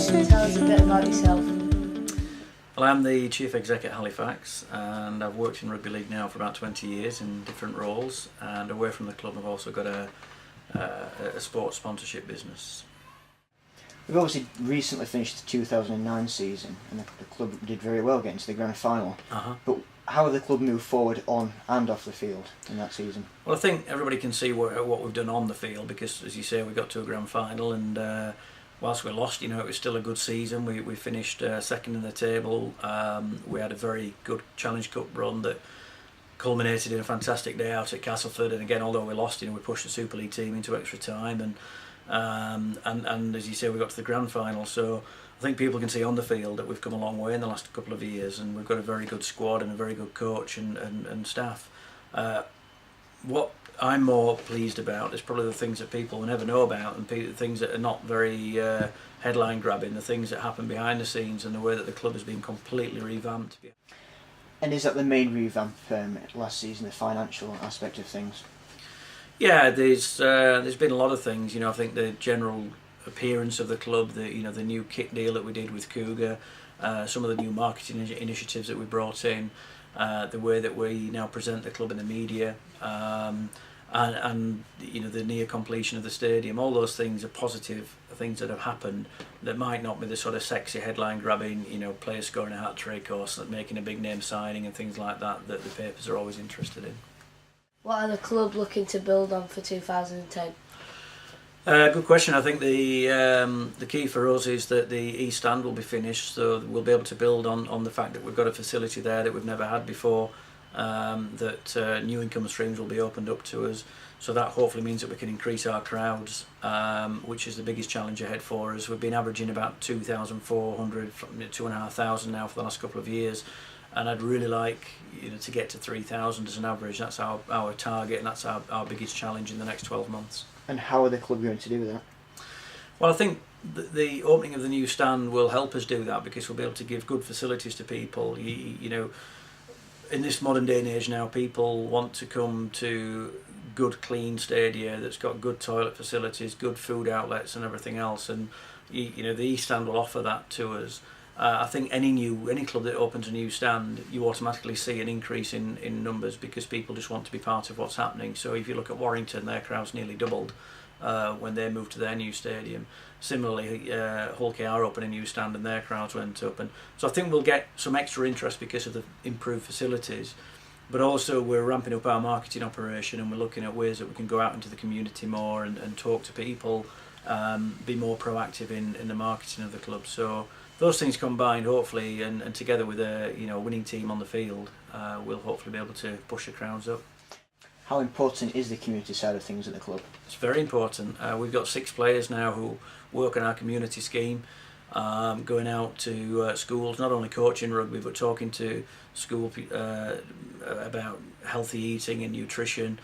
tell us a bit about yourself. Well, I'm the Chief Exec at Halifax, and I've worked in rugby league now for about 20 years in different roles, and away from the club I've also got a sports sponsorship business. We've obviously recently finished the 2009 season, and the club did very well getting to the grand final. But how did the club move forward on and off the field in that season? Well, I think everybody can see what we've done on the field, because, as you say, we got to a grand final, and whilst we lost, it was still a good season. We finished second in the table. We had a very good Challenge Cup run that culminated in a fantastic day out at Castleford, and again, although we lost, we pushed the Super League team into extra time, and as you say, we got to the grand final. So I think people can see on the field that we've come a long way in the last couple of years, and we've got a very good squad and a very good coach and staff. What I'm more pleased about is probably the things that people will never know about, and things that are not very headline grabbing, the things that happen behind the scenes, and the way that the club has been completely revamped. And is that the main revamp last season, the financial aspect of things? Yeah, there's been a lot of things. I think the general appearance of the club, the new kit deal that we did with Cougar, some of the new marketing initiatives that we brought in, the way that we now present the club in the media, and the near completion of the stadium. All those things are positive things that have happened that might not be the sort of sexy headline grabbing, players scoring a hat-trick or making a big name signing and things like that the papers are always interested in. What are the club looking to build on for 2010? Good question. I think the key for us is that the East Stand will be finished, so we'll be able to build on the fact that we've got a facility there that we've never had before, that new income streams will be opened up to us, so that hopefully means that we can increase our crowds, which is the biggest challenge ahead for us. We've been averaging about 2,400, 2,500 now for the last couple of years, and I'd really like to get to 3,000 as an average. That's our target, and that's our biggest challenge in the next 12 months. And how are the club going to do that? Well, I think the opening of the new stand will help us do that, because we'll be able to give good facilities to people. In this modern day and age now, people want to come to good, clean stadia that's got good toilet facilities, good food outlets, and everything else. And the East Stand will offer that to us. I think any club that opens a new stand, you automatically see an increase in numbers, because people just want to be part of what's happening. So if you look at Warrington, their crowds nearly doubled when they moved to their new stadium. Similarly, Hull KR opened a new stand and their crowds went up. And so I think we'll get some extra interest because of the improved facilities. But also we're ramping up our marketing operation, and we're looking at ways that we can go out into the community more and talk to people, be more proactive in the marketing of the club. So those things combined, hopefully, and together with a winning team on the field, we'll hopefully be able to push the crowds up. How important is the community side of things at the club? It's very important. We've got 6 players now who work on our community scheme, going out to schools, not only coaching rugby, but talking to school about healthy eating and nutrition,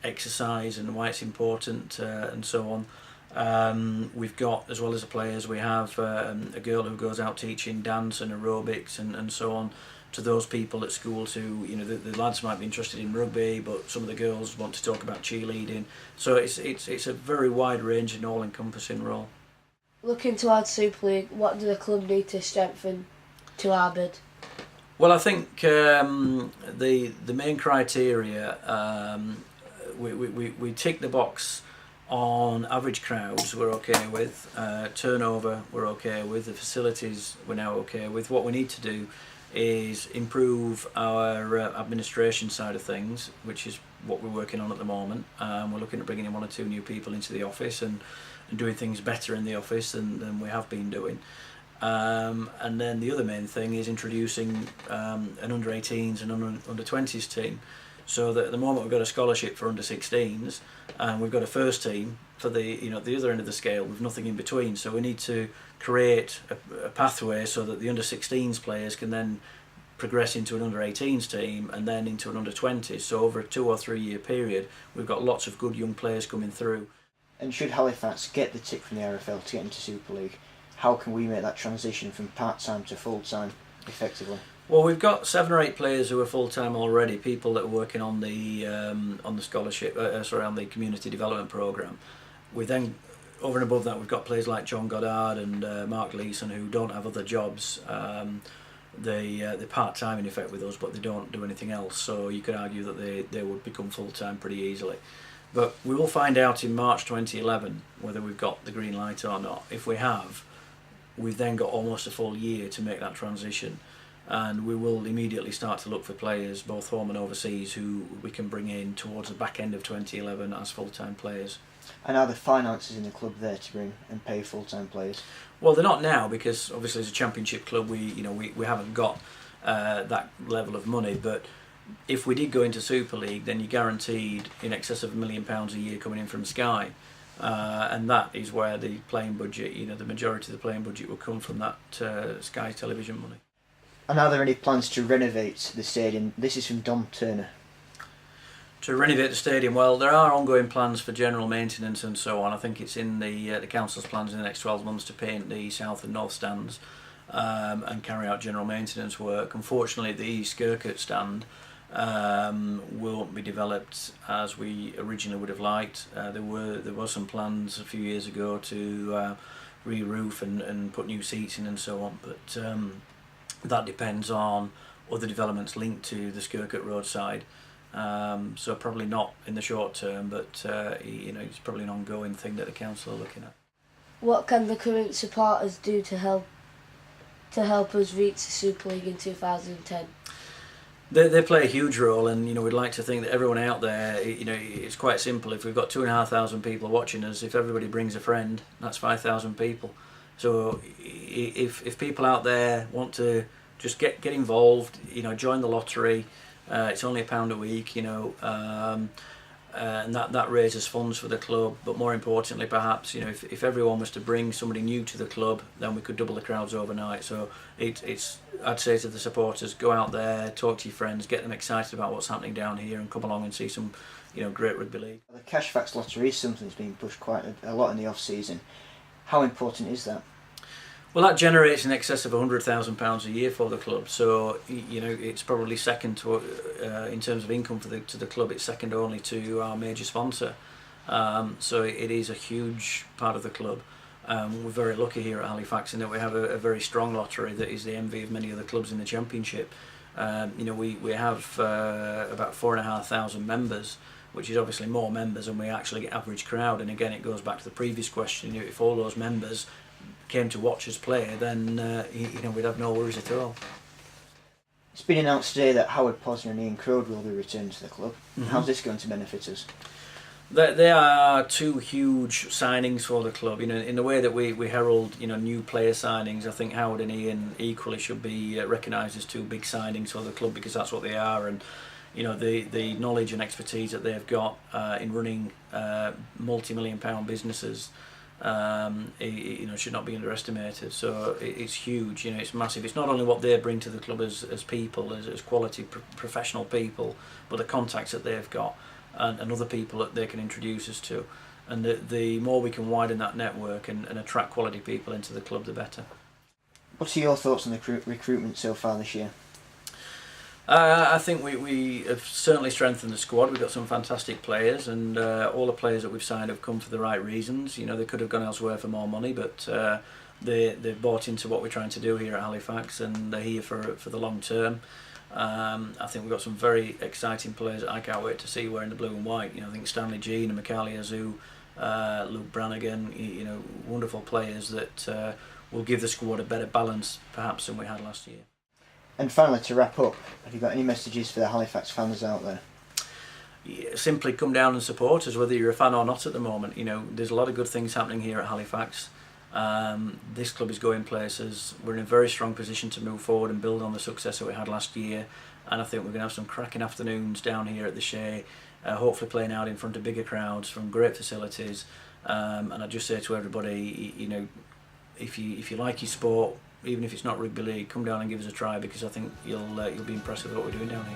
exercise and why it's important, and so on. We've got, as well as the players, we have a girl who goes out teaching dance and aerobics and so on to those people at school. The lads might be interested in rugby, but some of the girls want to talk about cheerleading. So it's a very wide range and all-encompassing role. Looking towards Super League, what do the club need to strengthen to our bid? Well, I think the main criteria, we tick the box on average crowds, we're okay with. Turnover, we're okay with. The facilities, we're now okay with. What we need to do is improve our administration side of things, which is what we're working on at the moment. We're looking at bringing in 1 or 2 new people into the office and doing things better in the office than we have been doing. And then the other main thing is introducing an under-18s and under-20s team, so that at the moment we've got a scholarship for under-16s, and we've got a first team for the other end of the scale with nothing in between. So we need to create a pathway so that the under-16s players can then progress into an under-18s team and then into an under-20s. So over a 2 or 3 year period, we've got lots of good young players coming through. And should Halifax get the tick from the RFL to get into Super League, how can we make that transition from part-time to full-time effectively? Well, we've got 7 or 8 players who are full-time already, people that are working on the scholarship, on the community development programme. We then over and above that, we've got players like John Goddard and Mark Leeson who don't have other jobs. They're part-time in effect with us, but they don't do anything else, so you could argue that they would become full-time pretty easily. But we will find out in March 2011 whether we've got the green light or not. If we have, we've then got almost a full year to make that transition, and we will immediately start to look for players, both home and overseas, who we can bring in towards the back end of 2011 as full-time players. And are the finances in the club there to bring and pay full-time players? Well, they're not now, because obviously as a championship club we haven't got that level of money, but if we did go into Super League, then you're guaranteed in excess of £1 million a year coming in from Sky, and that is where the playing budget, the majority of the playing budget will come from that Sky television money. And are there any plans to renovate the stadium? This is from Dom Turner. To renovate the stadium, well, there are ongoing plans for general maintenance and so on. I think it's in the council's plans in the next 12 months to paint the south and north stands and carry out general maintenance work. Unfortunately, the East Kirkut stand won't be developed as we originally would have liked. There were some plans a few years ago to re-roof and put new seats in and so on, but that depends on other developments linked to the Skirkut roadside. So probably not in the short term, but it's probably an ongoing thing that the council are looking at. What can the current supporters do to help us reach the Super League in 2010? They play a huge role, and we'd like to think that everyone out there, it's quite simple. If we've got 2,500 people watching us, if everybody brings a friend, that's 5,000 people. So if people out there want to just get involved, join the lottery. It's only £1 a week, and that raises funds for the club. But more importantly, perhaps, if everyone was to bring somebody new to the club, then we could double the crowds overnight. So I'd say to the supporters, go out there, talk to your friends, get them excited about what's happening down here, and come along and see some, great rugby league. The Cashfax lottery is something that's being pushed quite a lot in the off-season. How important is that? Well, that generates in excess of £100,000 a year for the club, so it's probably second to, in terms of income to the club, it's second only to our major sponsor. So it is a huge part of the club. We're very lucky here at Halifax in that we have a very strong lottery that is the envy of many other clubs in the Championship. We have about 4,500 members, which is obviously more members than we actually get average crowd. And again, it goes back to the previous question. If all those members came to watch us play, then we'd have no worries at all. It's been announced today that Howard Posner and Ian Crode will be returned to the club. Mm-hmm. How's this going to benefit us? They are two huge signings for the club. In the way that we herald new player signings, I think Howard and Ian equally should be recognised as two big signings for the club, because that's what they are. And the knowledge and expertise that they've got in running multi-million-pound businesses should not be underestimated. So it's huge. It's massive. It's not only what they bring to the club as people, as quality professional people, but the contacts that they've got and other people that they can introduce us to. And the more we can widen that network and attract quality people into the club, the better. What are your thoughts on the recruitment so far this year? I think we have certainly strengthened the squad. We've got some fantastic players, and all the players that we've signed have come for the right reasons. They could have gone elsewhere for more money, but they've bought into what we're trying to do here at Halifax, and they're here for the long term. I think we've got some very exciting players that I can't wait to see wearing the blue and white. I think Stanley Jean and Mikhaili Azu, Luke Brannigan, wonderful players that will give the squad a better balance perhaps than we had last year. And finally, to wrap up, have you got any messages for the Halifax fans out there? Yeah, simply come down and support us, whether you're a fan or not at the moment. There's a lot of good things happening here at Halifax. This club is going places. We're in a very strong position to move forward and build on the success that we had last year. And I think we're going to have some cracking afternoons down here at the Shea, hopefully playing out in front of bigger crowds from great facilities. And I just say to everybody, if you like your sport, even if it's not rugby league, come down and give us a try, because I think you'll be impressed with what we're doing down here.